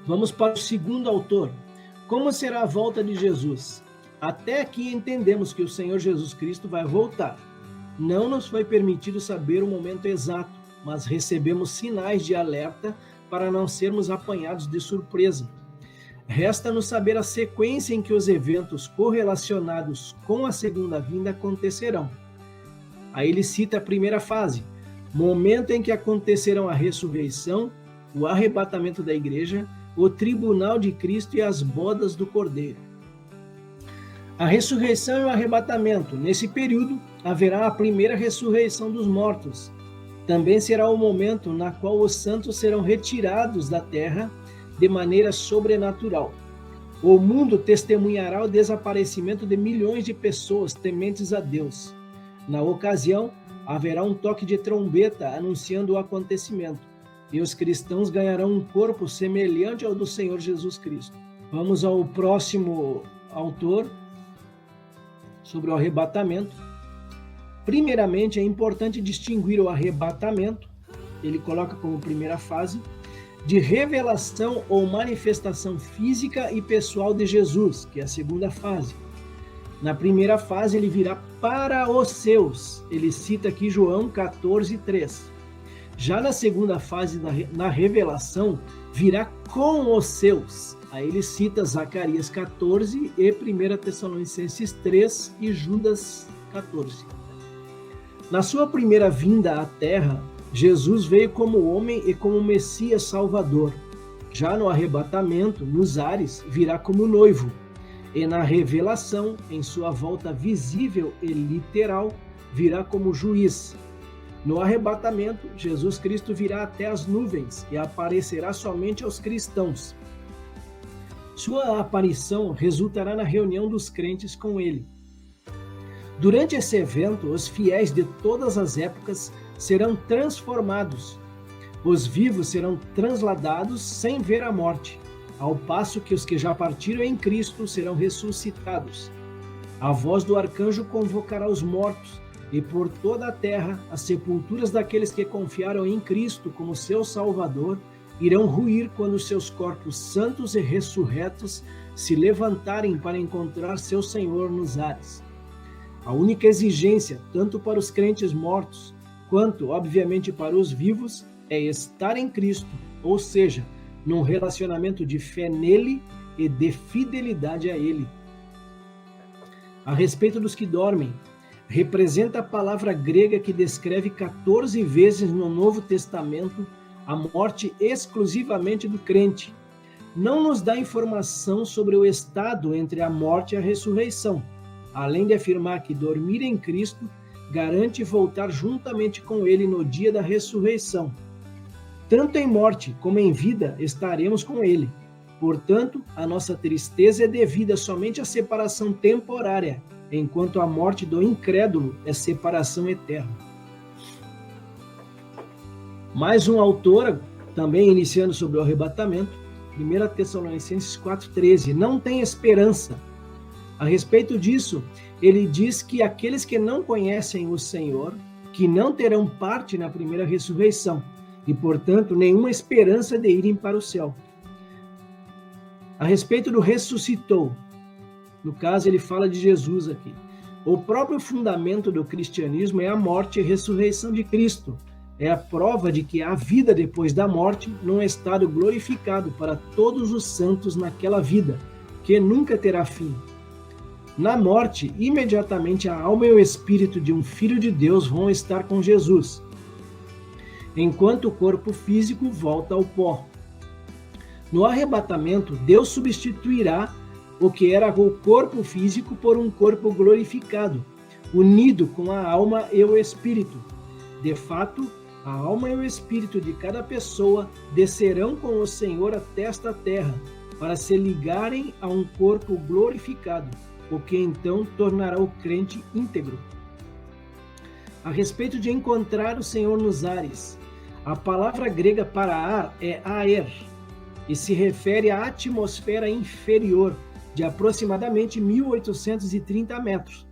Vamos para o segundo autor. Como será a volta de Jesus? Até aqui entendemos que o Senhor Jesus Cristo vai voltar. Não nos foi permitido saber o momento exato, mas recebemos sinais de alerta para não sermos apanhados de surpresa. Resta-nos saber a sequência em que os eventos correlacionados com a segunda vinda acontecerão. Aí ele cita a primeira fase, momento em que acontecerão a ressurreição, o arrebatamento da igreja, o tribunal de Cristo e as bodas do Cordeiro. A ressurreição e o arrebatamento. Nesse período, haverá a primeira ressurreição dos mortos. Também será o momento na qual os santos serão retirados da terra de maneira sobrenatural. O mundo testemunhará o desaparecimento de milhões de pessoas tementes a Deus. Na ocasião, haverá um toque de trombeta anunciando o acontecimento, e os cristãos ganharão um corpo semelhante ao do Senhor Jesus Cristo. Vamos ao próximo autor, sobre o arrebatamento. Primeiramente, é importante distinguir o arrebatamento, ele coloca como primeira fase, de revelação ou manifestação física e pessoal de Jesus, que é a segunda fase. Na primeira fase, ele virá para os seus. Ele cita aqui João 14:3. Já na segunda fase, na revelação, virá com os seus. Aí ele cita Zacarias 14 e 1 Tessalonicenses 3 e Judas 14. Na sua primeira vinda à terra, Jesus veio como homem e como Messias Salvador. Já no arrebatamento, nos ares, virá como noivo. E na revelação, em sua volta visível e literal, virá como juiz. No arrebatamento, Jesus Cristo virá até as nuvens e aparecerá somente aos cristãos. Sua aparição resultará na reunião dos crentes com ele. Durante esse evento, os fiéis de todas as épocas serão transformados. Os vivos serão transladados sem ver a morte, ao passo que os que já partiram em Cristo serão ressuscitados. A voz do arcanjo convocará os mortos, e por toda a terra as sepulturas daqueles que confiaram em Cristo como seu Salvador irão ruir quando seus corpos santos e ressurretos se levantarem para encontrar seu Senhor nos ares. A única exigência, tanto para os crentes mortos, quanto, obviamente, para os vivos, é estar em Cristo, ou seja, num relacionamento de fé nele e de fidelidade a ele. A respeito dos que dormem, representa a palavra grega que descreve 14 vezes no Novo Testamento a morte exclusivamente do crente. Não nos dá informação sobre o estado entre a morte e a ressurreição, além de afirmar que dormir em Cristo garante voltar juntamente com ele no dia da ressurreição. Tanto em morte como em vida estaremos com ele. Portanto, a nossa tristeza é devida somente à separação temporária, enquanto a morte do incrédulo é separação eterna. Mais um autor, também iniciando sobre o arrebatamento, 1 Tessalonicenses 4:13, não tem esperança. A respeito disso, ele diz que aqueles que não conhecem o Senhor, que não terão parte na primeira ressurreição, e, portanto, nenhuma esperança de irem para o céu. A respeito do ressuscitou, no caso ele fala de Jesus aqui. O próprio fundamento do cristianismo é a morte e ressurreição de Cristo. É a prova de que há vida depois da morte num estado glorificado para todos os santos naquela vida, que nunca terá fim. Na morte, imediatamente a alma e o espírito de um filho de Deus vão estar com Jesus, enquanto o corpo físico volta ao pó. No arrebatamento, Deus substituirá o que era o corpo físico por um corpo glorificado, unido com a alma e o espírito. De fato, a alma e o espírito de cada pessoa descerão com o Senhor até esta terra, para se ligarem a um corpo glorificado, o que então tornará o crente íntegro. A respeito de encontrar o Senhor nos ares, a palavra grega para ar é aer, e se refere à atmosfera inferior, de aproximadamente 1.830 metros.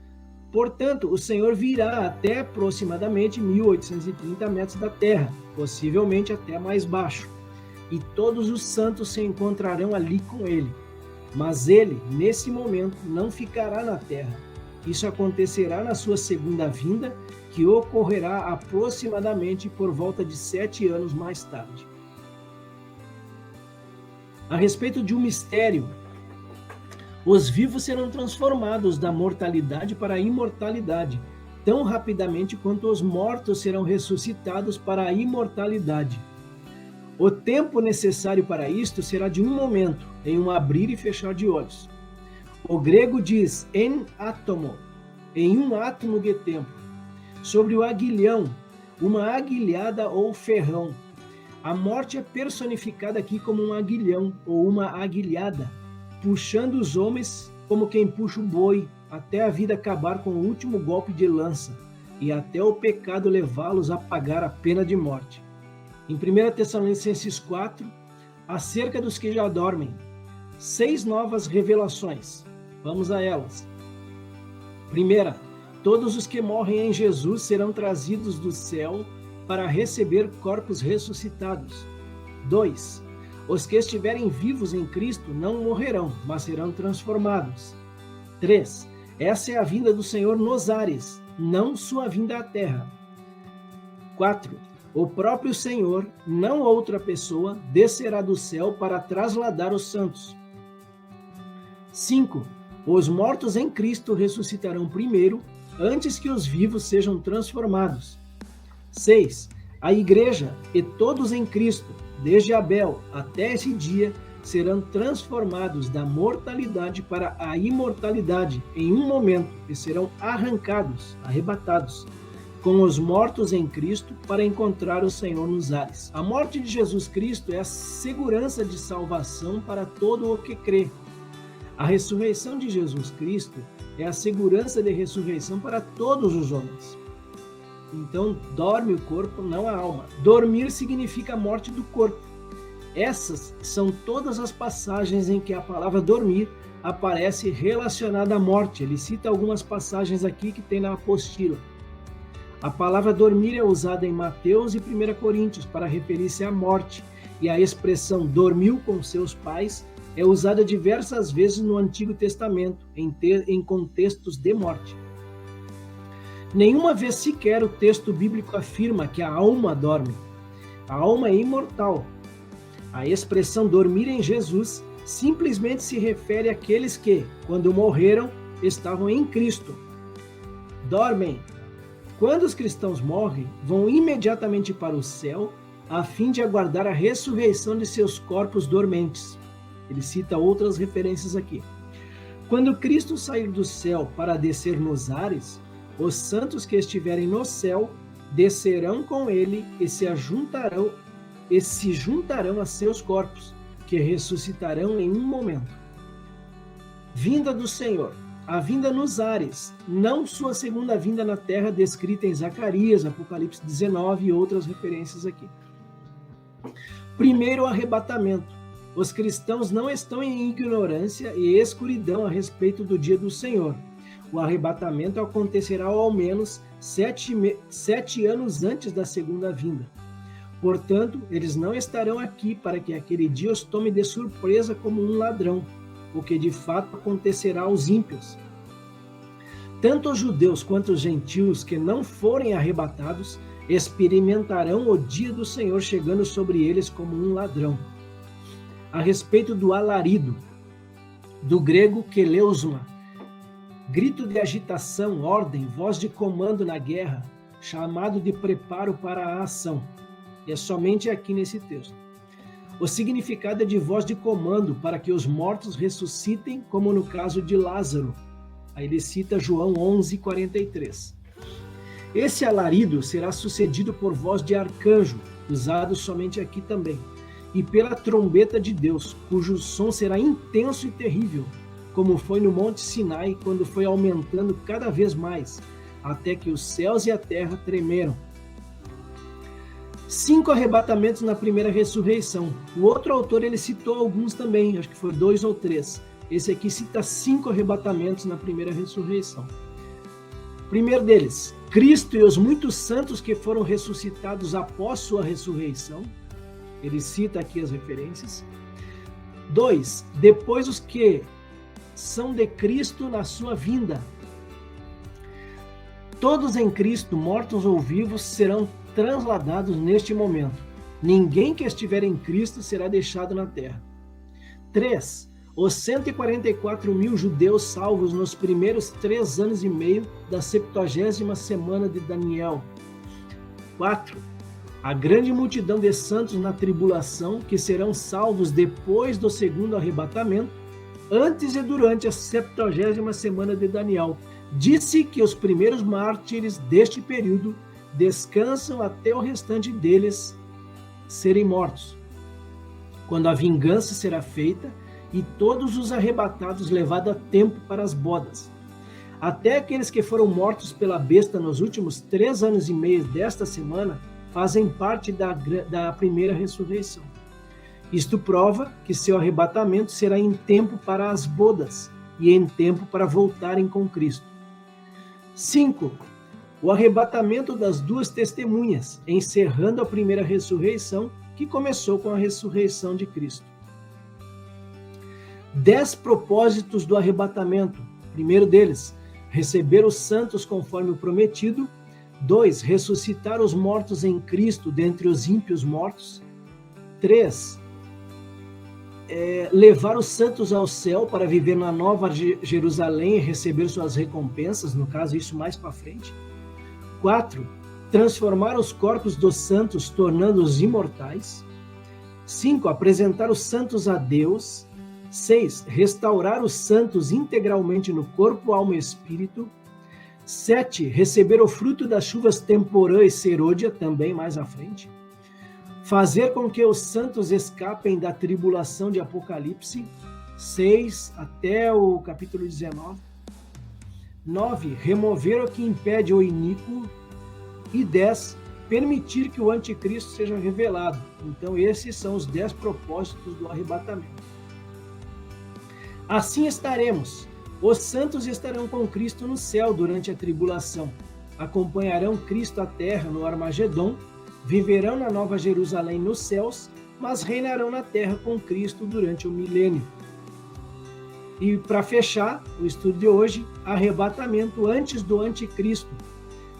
Portanto, o Senhor virá até aproximadamente 1.830 metros da Terra, possivelmente até mais baixo. e todos os santos se encontrarão ali com ele. Mas ele, nesse momento, não ficará na terra. Isso acontecerá na sua segunda vinda, que ocorrerá aproximadamente por volta de 7 anos mais tarde. A respeito de um mistério, os vivos serão transformados da mortalidade para a imortalidade, tão rapidamente quanto os mortos serão ressuscitados para a imortalidade. O tempo necessário para isto será de um momento, em um abrir e fechar de olhos. O grego diz en átomo, em um átomo de tempo. Sobre o aguilhão, uma aguilhada ou ferrão. A morte é personificada aqui como um aguilhão ou uma aguilhada, puxando os homens como quem puxa o boi, até a vida acabar com o último golpe de lança, e até o pecado levá-los a pagar a pena de morte. Em 1 Tessalonicenses 4, acerca dos que já dormem, 6 novas revelações. Vamos a elas. Primeira, todos os que morrem em Jesus serão trazidos do céu para receber corpos ressuscitados. 2, os que estiverem vivos em Cristo não morrerão, mas serão transformados. 3, essa é a vinda do Senhor nos ares, não sua vinda à terra. 4, o próprio Senhor, não outra pessoa, descerá do céu para trasladar os santos. 5, os mortos em Cristo ressuscitarão primeiro, antes que os vivos sejam transformados. 6, a igreja e todos em Cristo, desde Abel até esse dia, serão transformados da mortalidade para a imortalidade em um momento e serão arrebatados, com os mortos em Cristo para encontrar o Senhor nos ares. A morte de Jesus Cristo é a segurança de salvação para todo o que crê. A ressurreição de Jesus Cristo é a segurança de ressurreição para todos os homens. Então, dorme o corpo, não a alma. Dormir significa a morte do corpo. Essas são todas as passagens em que a palavra dormir aparece relacionada à morte. Ele cita algumas passagens aqui que tem na apostila. A palavra dormir é usada em Mateus e 1 Coríntios para referir-se à morte, e a expressão dormiu com seus pais é usada diversas vezes no Antigo Testamento, em contextos de morte. Nenhuma vez sequer o texto bíblico afirma que a alma dorme. A alma é imortal. A expressão dormir em Jesus simplesmente se refere àqueles que, quando morreram, estavam em Cristo. Dormem. Quando os cristãos morrem, vão imediatamente para o céu, a fim de aguardar a ressurreição de seus corpos dormentes. Ele cita outras referências aqui. Quando Cristo sair do céu para descer nos ares, os santos que estiverem no céu descerão com ele e se juntarão a seus corpos, que ressuscitarão em um momento. Vinda do Senhor. A vinda nos ares, não sua segunda vinda na terra, descrita em Zacarias, Apocalipse 19 e outras referências aqui. Primeiro, arrebatamento. Os cristãos não estão em ignorância e escuridão a respeito do dia do Senhor. O arrebatamento acontecerá ao menos 7 anos antes da segunda vinda. Portanto, eles não estarão aqui para que aquele dia os tome de surpresa como um ladrão, o que de fato acontecerá aos ímpios. Tanto os judeus quanto os gentios que não forem arrebatados experimentarão o dia do Senhor chegando sobre eles como um ladrão. A respeito do alarido, do grego keleusma, grito de agitação, ordem, voz de comando na guerra, chamado de preparo para a ação. E é somente aqui nesse texto. O significado é de voz de comando para que os mortos ressuscitem, como no caso de Lázaro. Aí ele cita João 11:43. Esse alarido será sucedido por voz de arcanjo, usado somente aqui também, e pela trombeta de Deus, cujo som será intenso e terrível, como foi no Monte Sinai, quando foi aumentando cada vez mais, até que os céus e a terra tremeram. 5 arrebatamentos na primeira ressurreição. O outro autor ele citou alguns também, acho que foi 2 ou 3. Esse aqui cita 5 arrebatamentos na primeira ressurreição. Primeiro deles, Cristo e os muitos santos que foram ressuscitados após sua ressurreição. Ele cita aqui as referências. 2. Depois os que são de Cristo na sua vinda. Todos em Cristo, mortos ou vivos, serão transladados neste momento. Ninguém que estiver em Cristo será deixado na terra. 3. Os 144.000 judeus salvos nos primeiros 3 anos e meio da 70ª semana de Daniel. 4. A grande multidão de santos na tribulação, que serão salvos depois do segundo arrebatamento, antes e durante a 70ª semana de Daniel. Disse que os primeiros mártires deste período descansam até o restante deles serem mortos, quando a vingança será feita e todos os arrebatados levados a tempo para as bodas. Até aqueles que foram mortos pela besta nos últimos 3 anos e meio desta semana fazem parte da primeira ressurreição. Isto prova que seu arrebatamento será em tempo para as bodas e em tempo para voltarem com Cristo. 5. O arrebatamento das 2 testemunhas, encerrando a primeira ressurreição, que começou com a ressurreição de Cristo. 10 propósitos do arrebatamento. Primeiro deles, receber os santos conforme o prometido. 2. Ressuscitar os mortos em Cristo dentre os ímpios mortos. 3. Levar os santos ao céu para viver na Nova Jerusalém e receber suas recompensas, no caso isso mais para frente. 4. Transformar os corpos dos santos, tornando-os imortais. 5. Apresentar os santos a Deus. 6. Restaurar os santos integralmente no corpo, alma e espírito. 7. Receber o fruto das chuvas temporã e serôdia, também mais à frente. Fazer com que os santos escapem da tribulação de Apocalipse, 6 até o capítulo 19. 9. Remover o que impede o iníquo. E 10. Permitir que o anticristo seja revelado. Então, esses são os 10 propósitos do arrebatamento. Assim estaremos. Os santos estarão com Cristo no céu durante a tribulação. Acompanharão Cristo à terra no Armagedon, viverão na Nova Jerusalém nos céus, mas reinarão na terra com Cristo durante o milênio. E para fechar o estudo de hoje, arrebatamento antes do anticristo.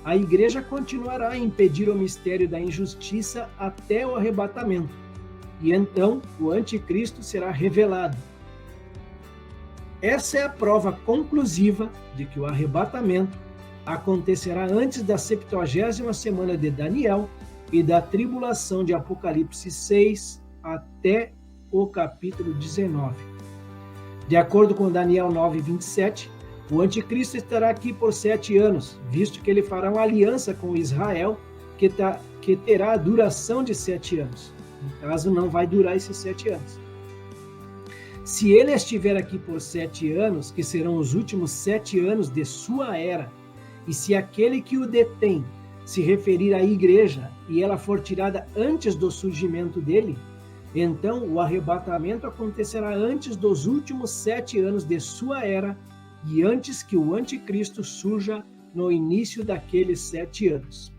A igreja continuará a impedir o mistério da injustiça até o arrebatamento. E então o anticristo será revelado. Essa é a prova conclusiva de que o arrebatamento acontecerá antes da 70ª semana de Daniel e da tribulação de Apocalipse 6 até o capítulo 19. De acordo com Daniel 9:27, o anticristo estará aqui por 7 anos, visto que ele fará uma aliança com Israel que terá a duração de 7 anos. No caso, não vai durar esses 7 anos. Se ele estiver aqui por 7 anos, que serão os últimos 7 anos de sua era, e se aquele que o detém se referir à igreja e ela for tirada antes do surgimento dele, então o arrebatamento acontecerá antes dos últimos 7 anos de sua era e antes que o anticristo surja no início daqueles 7 anos.